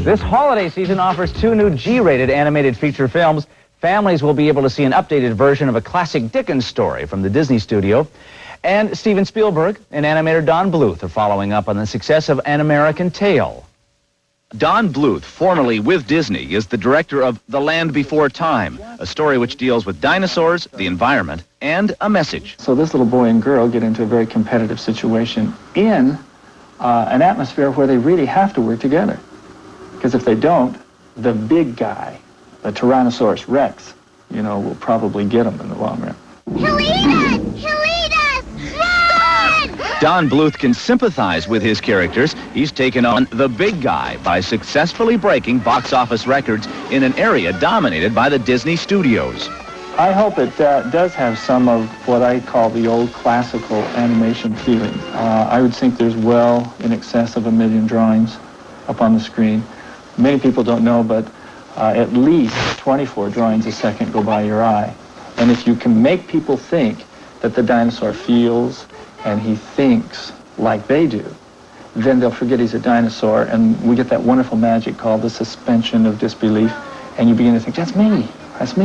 This holiday season offers 2 new G-rated animated feature films. Families will be able to see an updated version of a classic Dickens story from the Disney studio. And Steven Spielberg and animator Don Bluth are following up on the success of An American Tail. Don Bluth, formerly with Disney, is the director of The Land Before Time, a story which deals with dinosaurs, the environment, and a message. So this little boy and girl get into a very competitive situation in an atmosphere where they really have to work together. Because if they don't, the big guy, the Tyrannosaurus Rex, will probably get them in the long run. He'll eat us! He'll eat us! Run! Don Bluth can sympathize with his characters. He's taken on the big guy by successfully breaking box office records in an area dominated by the Disney studios. I hope it does have some of what I call the old classical animation feeling. I would think there's well in excess of 1 million drawings up on the screen. Many people don't know, but at least 24 drawings a second go by your eye. And if you can make people think that the dinosaur feels and he thinks like they do, then they'll forget he's a dinosaur, and we get that wonderful magic called the suspension of disbelief, and you begin to think, that's me,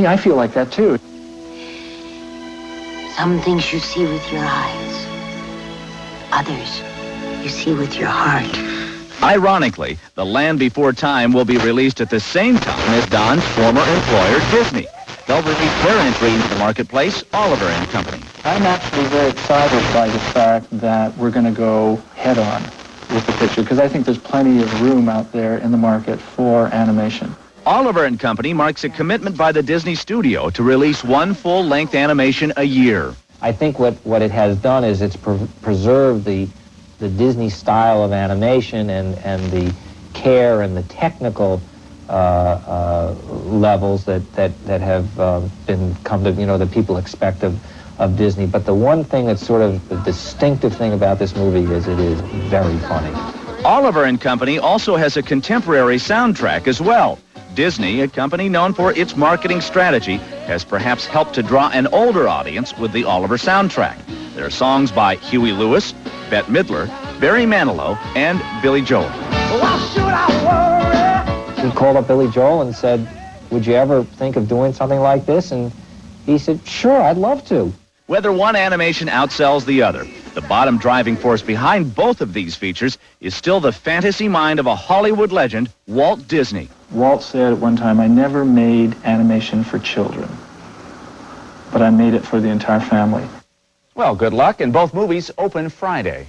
I feel like that too. Some things you see with your eyes, others you see with your heart. Ironically, The Land Before Time will be released at the same time as Don's former employer, Disney. They'll release their entry into the marketplace, Oliver and Company. I'm actually very excited by the fact that we're going to go head-on with the picture, because I think there's plenty of room out there in the market for animation. Oliver and Company marks a commitment by the Disney studio to release 1 full-length animation a year. I think what it has done is it's preserved the Disney style of animation and the care and the technical levels that have come to, that people expect of Disney. But the one thing that's sort of the distinctive thing about this movie is it is very funny. Oliver and Company also has a contemporary soundtrack as well. Disney, a company known for its marketing strategy, has perhaps helped to draw an older audience with the Oliver soundtrack. There are songs by Huey Lewis, Bette Midler, Barry Manilow, and Billy Joel. Why should I worry? He called up Billy Joel and said, would you ever think of doing something like this? And he said, sure, I'd love to. Whether one animation outsells the other, the bottom driving force behind both of these features is still the fantasy mind of a Hollywood legend, Walt Disney. Walt said at one time, I never made animation for children, but I made it for the entire family. Well, good luck, and both movies open Friday.